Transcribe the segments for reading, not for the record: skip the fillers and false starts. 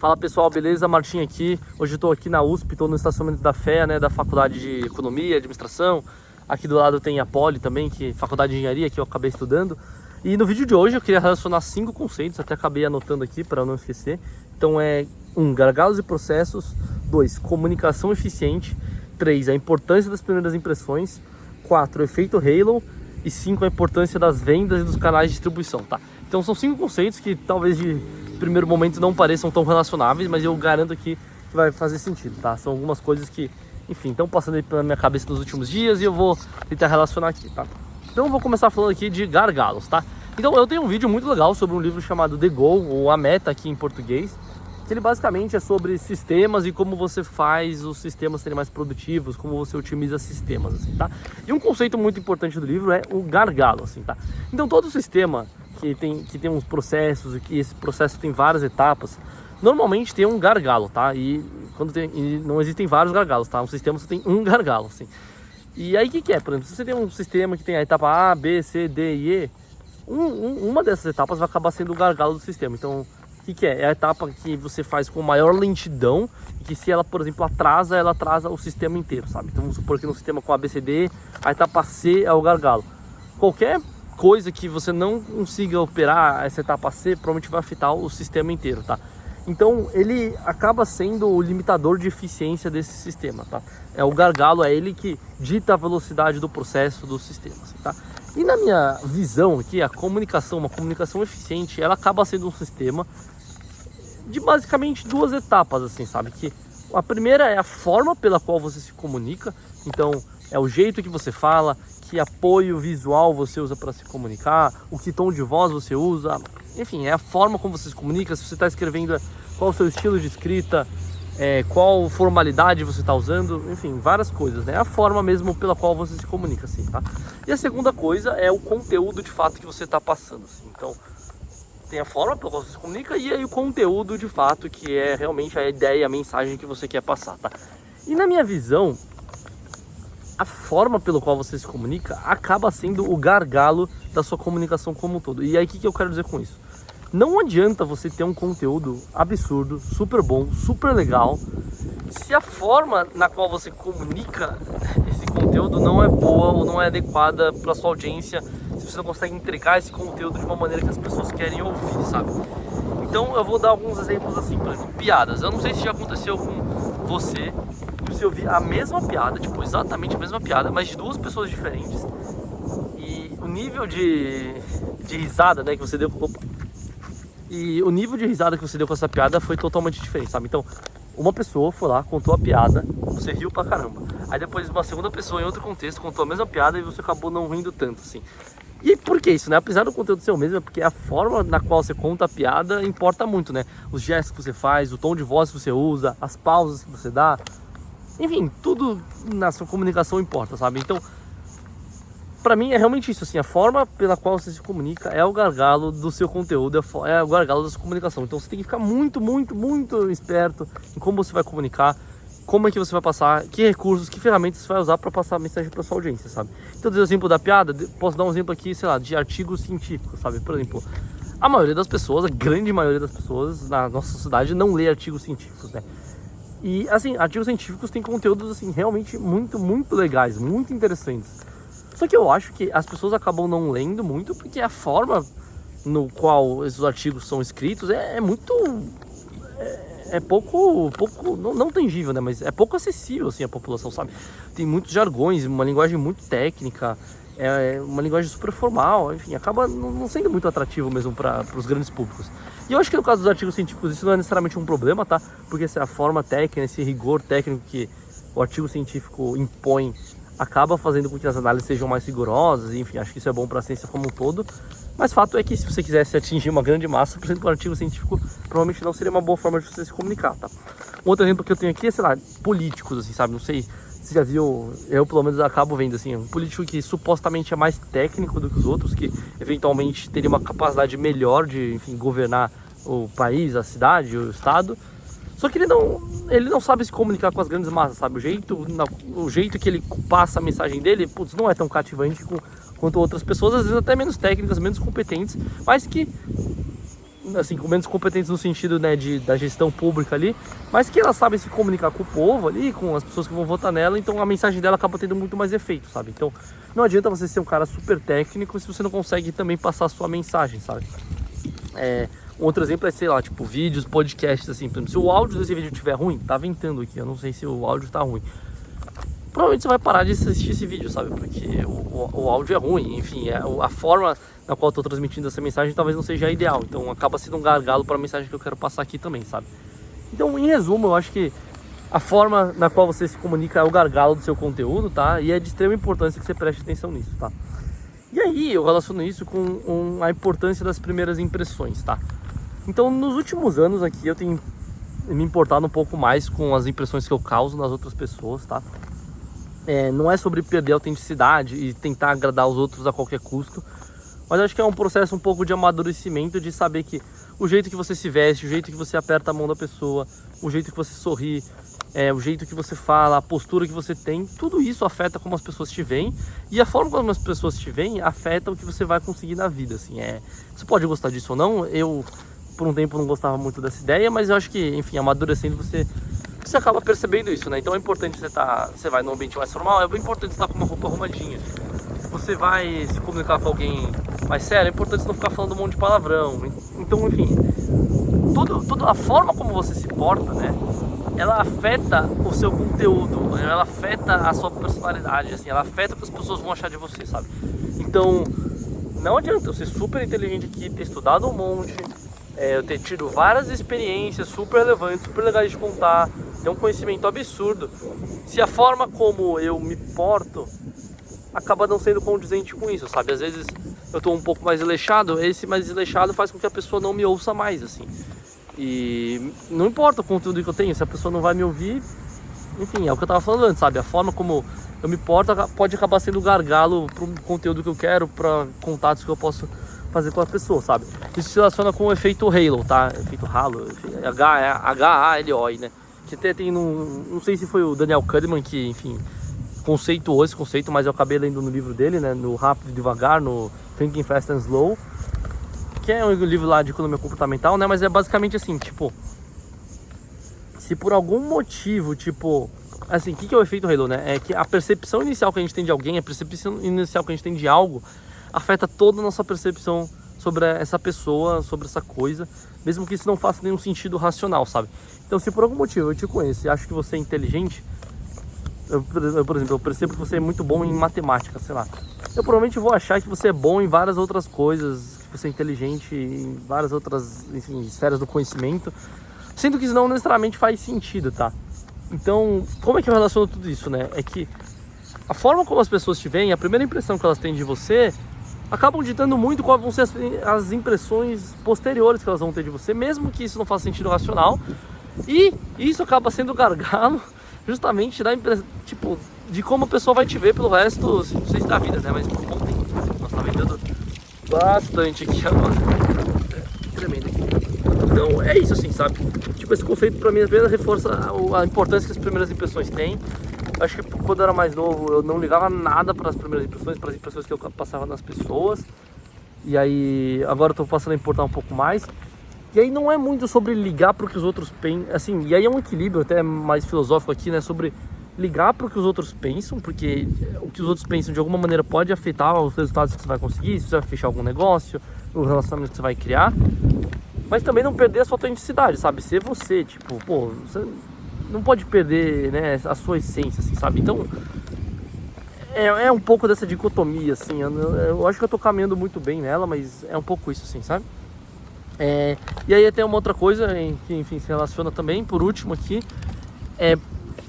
Fala pessoal, beleza? Martim aqui. Hoje eu tô aqui na USP, tô no estacionamento da FEA, né, da Faculdade de Economia e Administração. Aqui do lado tem a Poli também, que é Faculdade de Engenharia, que eu acabei estudando. E no vídeo de hoje eu queria relacionar 5 conceitos, até acabei anotando aqui para não esquecer. Então é 1. Gargalos e processos. 2. Comunicação eficiente. 3. A importância das primeiras impressões. 4. O efeito Halo. E 5. A importância das vendas e dos canais de distribuição, tá? Então são 5 conceitos que talvez de primeiro momento não pareçam tão relacionáveis, mas eu garanto aqui que vai fazer sentido, tá? São algumas coisas que, enfim, estão passando aí pela minha cabeça nos últimos dias e eu vou tentar relacionar aqui, tá? Então eu vou começar falando aqui de gargalos, tá? Então eu tenho um vídeo muito legal sobre um livro chamado The Goal, ou A Meta aqui em português, que ele basicamente é sobre sistemas e como você faz os sistemas serem mais produtivos, como você otimiza sistemas, assim, tá? E um conceito muito importante do livro é o gargalo, assim, tá? Então todo sistema que tem uns processos e que esse processo tem várias etapas, normalmente tem um gargalo, tá? E não existem vários gargalos, tá? Um sistema só tem um gargalo, assim. E aí o que é? Por exemplo, se você tem um sistema que tem a etapa A, B, C, D e E, uma dessas etapas vai acabar sendo o gargalo do sistema. Então, o que é? É a etapa que você faz com maior lentidão e que se ela, por exemplo, atrasa, ela atrasa o sistema inteiro, sabe? Então vamos supor que no sistema com A, B, C, D, a etapa C é o gargalo. Qualquer coisa que você não consiga operar essa etapa C, provavelmente vai afetar o sistema inteiro, tá? Então ele acaba sendo o limitador de eficiência desse sistema, tá? É o gargalo, é ele que dita a velocidade do processo do sistema, assim, tá? E na minha visão aqui, uma comunicação eficiente, ela acaba sendo um sistema de basicamente duas etapas, assim, sabe? Que a primeira é a forma pela qual você se comunica, então é o jeito que você fala, que apoio visual você usa para se comunicar, o que tom de voz você usa, enfim, é a forma como você se comunica, se você está escrevendo, qual o seu estilo de escrita, qual formalidade você está usando, enfim, várias coisas, né? É a forma mesmo pela qual você se comunica, assim, tá? E a segunda coisa é o conteúdo de fato que você está passando, assim. Então, tem a forma pela qual você se comunica e aí o conteúdo de fato, que é realmente a ideia, a mensagem que você quer passar, tá? E na minha visão, a forma pela qual você se comunica acaba sendo o gargalo da sua comunicação como um todo. E aí o que eu quero dizer com isso? Não adianta você ter um conteúdo absurdo, super bom, super legal, se a forma na qual você comunica esse conteúdo não é boa ou não é adequada para sua audiência, se você não consegue entregar esse conteúdo de uma maneira que as pessoas querem ouvir, sabe? Então eu vou dar alguns exemplos assim, por exemplo, piadas. Eu não sei se já aconteceu com você, você ouvir a mesma piada, tipo, exatamente a mesma piada, mas de duas pessoas diferentes. E o nível de risada, né, que você deu... E o nível de risada que você deu com essa piada foi totalmente diferente, sabe? Então, uma pessoa foi lá, contou a piada, você riu pra caramba. Aí depois uma segunda pessoa, em outro contexto, contou a mesma piada e você acabou não rindo tanto, assim. E por que isso, né? Apesar do conteúdo ser o mesmo, é porque a forma na qual você conta a piada importa muito, né? Os gestos que você faz, o tom de voz que você usa, as pausas que você dá. Enfim, tudo na sua comunicação importa, sabe? Então, pra mim é realmente isso, assim, a forma pela qual você se comunica é o gargalo do seu conteúdo, é o gargalo da sua comunicação. Então você tem que ficar muito, muito, muito esperto em como você vai comunicar, como é que você vai passar, que recursos, que ferramentas você vai usar para passar a mensagem para sua audiência, sabe? Então, do exemplo da piada, posso dar um exemplo aqui, sei lá, de artigos científicos, sabe? Por exemplo, a maioria das pessoas, a grande maioria das pessoas na nossa sociedade não lê artigos científicos, né? E, assim, artigos científicos têm conteúdos, assim, realmente muito, muito legais, muito interessantes. Só que eu acho que as pessoas acabam não lendo muito porque a forma no qual esses artigos são escritos é muito... pouco não tangível, né? Mas é pouco acessível, assim, à população, sabe? Tem muitos jargões, uma linguagem muito técnica, uma linguagem super formal, enfim, acaba não sendo muito atrativo mesmo para os grandes públicos. E eu acho que no caso dos artigos científicos isso não é necessariamente um problema, tá? Porque essa forma técnica, esse rigor técnico que o artigo científico impõe acaba fazendo com que as análises sejam mais rigorosas, enfim, acho que isso é bom para a ciência como um todo. Mas fato é que se você quisesse atingir uma grande massa, por exemplo, um artigo científico provavelmente não seria uma boa forma de você se comunicar, tá? Um outro exemplo que eu tenho aqui é, sei lá, políticos, assim, sabe? Não sei, você já viu, eu pelo menos acabo vendo, assim, um político que supostamente é mais técnico do que os outros, que eventualmente teria uma capacidade melhor de, enfim, governar o país, a cidade, o estado. Só que ele não sabe se comunicar com as grandes massas, sabe? O jeito que ele passa a mensagem dele, putz, não é tão cativante quanto outras pessoas, às vezes até menos técnicas, menos competentes, mas que assim, com menos competentes no sentido, né, da gestão pública ali, mas que elas sabem se comunicar com o povo ali, com as pessoas que vão votar nela, então a mensagem dela acaba tendo muito mais efeito, sabe? Então não adianta você ser um cara super técnico se você não consegue também passar a sua mensagem, sabe? Um outro exemplo é, sei lá, tipo, vídeos, podcasts, assim, por exemplo, se o áudio desse vídeo estiver ruim, tá ventando aqui, eu não sei se o áudio tá ruim, provavelmente você vai parar de assistir esse vídeo, sabe? Porque o áudio é ruim, enfim, a forma na qual eu tô transmitindo essa mensagem talvez não seja a ideal, então acaba sendo um gargalo para a mensagem que eu quero passar aqui também, sabe? Então, em resumo, eu acho que a forma na qual você se comunica é o gargalo do seu conteúdo, tá? E é de extrema importância que você preste atenção nisso, tá? E aí, eu relaciono isso com a importância das primeiras impressões, tá? Então, nos últimos anos aqui, eu tenho me importado um pouco mais com as impressões que eu causo nas outras pessoas, tá? Não é sobre perder a autenticidade e tentar agradar os outros a qualquer custo, mas acho que é um processo um pouco de amadurecimento, de saber que o jeito que você se veste, o jeito que você aperta a mão da pessoa, o jeito que você sorri, o jeito que você fala, a postura que você tem, tudo isso afeta como as pessoas te veem, e a forma como as pessoas te veem afeta o que você vai conseguir na vida, assim. Você pode gostar disso ou não, eu por um tempo não gostava muito dessa ideia, mas eu acho que, enfim, amadurecendo você acaba percebendo isso, né? Então é importante você vai num ambiente mais formal, é importante estar com uma roupa arrumadinha. Você vai se comunicar com alguém mais sério, é importante não ficar falando um monte de palavrão. Então, enfim, toda a forma como você se porta, né? Ela afeta o seu conteúdo, ela afeta a sua personalidade, assim, ela afeta o que as pessoas vão achar de você, sabe? Então, não adianta eu ser super inteligente aqui, ter estudado um monte, eu ter tido várias experiências super relevantes, super legais de contar, ter um conhecimento absurdo, se a forma como eu me porto acaba não sendo condizente com isso, sabe? Às vezes eu tô um pouco mais desleixado, esse mais desleixado faz com que a pessoa não me ouça mais, assim. E não importa o conteúdo que eu tenho, se a pessoa não vai me ouvir, enfim, é o que eu tava falando antes, sabe? A forma como eu me porto pode acabar sendo gargalo pro conteúdo que eu quero, para contatos que eu posso fazer com a pessoa, sabe? Isso se relaciona com o efeito Halo, tá? Efeito Halo, H-A-L-O, né? Que até tem não sei se foi o Daniel Kahneman que, enfim, conceituou esse conceito, mas eu acabei lendo no livro dele, né? No Rápido e Devagar, no Thinking Fast and Slow, que é um livro lá de economia comportamental, né? Mas é basicamente assim, tipo, se por algum motivo, tipo, assim, o que é o efeito Halo, né? É que a percepção inicial que a gente tem de alguém, a percepção inicial que a gente tem de algo, afeta toda a nossa percepção sobre essa pessoa, sobre essa coisa, mesmo que isso não faça nenhum sentido racional, sabe? Então, se por algum motivo eu te conheço e acho que você é inteligente, por exemplo, eu percebo que você é muito bom em matemática, sei lá, eu provavelmente vou achar que você é bom em várias outras coisas, que você é inteligente em várias outras, enfim, esferas do conhecimento, sendo que isso não necessariamente faz sentido, tá? Então, como é que eu relaciono tudo isso, né? É que a forma como as pessoas te veem, a primeira impressão que elas têm de você, acabam ditando muito quais vão ser as impressões posteriores que elas vão ter de você, mesmo que isso não faça sentido racional. E isso acaba sendo gargalo justamente da impressão, tipo, de como a pessoa vai te ver pelo resto, não sei se da vida, né? Mas por um bom tempo. Nossa, tá vendendo bastante aqui agora. Tremendo aqui. Então é isso, assim, sabe? Tipo, esse conceito pra mim apenas reforça a importância que as primeiras impressões têm. Acho que quando eu era mais novo eu não ligava nada para as primeiras impressões, para as impressões que eu passava nas pessoas. E aí agora eu tô passando a importar um pouco mais. E aí não é muito sobre ligar para o que os outros pensam, assim, e aí é um equilíbrio até mais filosófico aqui, né, sobre ligar para o que os outros pensam, porque o que os outros pensam de alguma maneira pode afetar os resultados que você vai conseguir, se você vai fechar algum negócio, o relacionamento que você vai criar, mas também não perder a sua autenticidade, sabe? Ser você, tipo, pô, você não pode perder, né, a sua essência, assim, sabe? Então, é um pouco dessa dicotomia, assim, eu acho que eu tô caminhando muito bem nela, mas é um pouco isso, assim, sabe? E aí tem uma outra coisa que, enfim, se relaciona também, por último aqui,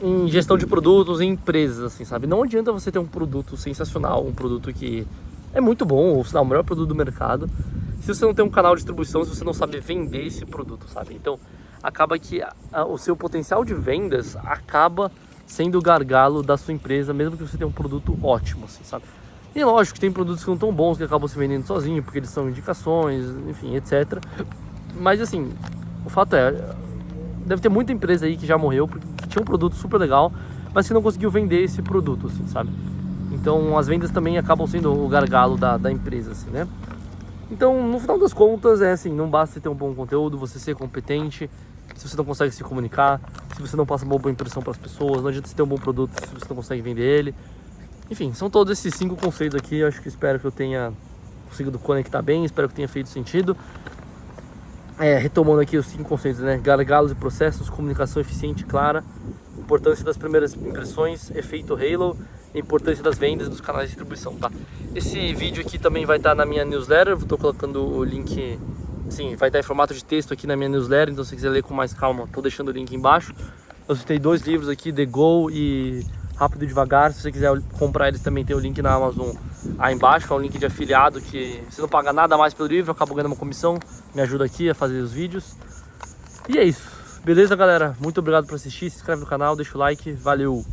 em gestão de produtos em empresas, assim, sabe? Não adianta você ter um produto sensacional, um produto que é muito bom, ou se não, o melhor produto do mercado, se você não tem um canal de distribuição, se você não sabe vender esse produto, sabe? Então, acaba que o seu potencial de vendas acaba sendo o gargalo da sua empresa, mesmo que você tenha um produto ótimo, assim, sabe? E lógico que tem produtos que não tão bons, que acabam se vendendo sozinho, porque eles são indicações, enfim, etc. Mas assim, o fato deve ter muita empresa aí que já morreu, porque tinha um produto super legal, mas que não conseguiu vender esse produto, assim, sabe? Então as vendas também acabam sendo o gargalo da empresa, assim, né? Então, no final das contas, é assim, não basta você ter um bom conteúdo, você ser competente, se você não consegue se comunicar, se você não passa uma boa impressão para as pessoas, não adianta você ter um bom produto se você não consegue vender ele. Enfim, são todos esses 5 conceitos aqui, eu acho que espero que eu tenha conseguido conectar bem, espero que tenha feito sentido. Retomando aqui os 5 conceitos, né? Gargalos e processos, comunicação eficiente e clara, importância das primeiras impressões, efeito halo, importância das vendas dos canais de distribuição, tá? Esse vídeo aqui também vai estar na minha newsletter, eu estou colocando o link, assim, vai estar em formato de texto aqui na minha newsletter, então se você quiser ler com mais calma, estou deixando o link embaixo. Eu citei 2 livros aqui, The Go e Rápido e Devagar. Se você quiser comprar eles, também tem o link na Amazon aí embaixo, é um link de afiliado que você não paga nada mais pelo livro, eu acabo ganhando uma comissão, me ajuda aqui a fazer os vídeos. E é isso, beleza galera? Muito obrigado por assistir, se inscreve no canal, deixa o like, valeu!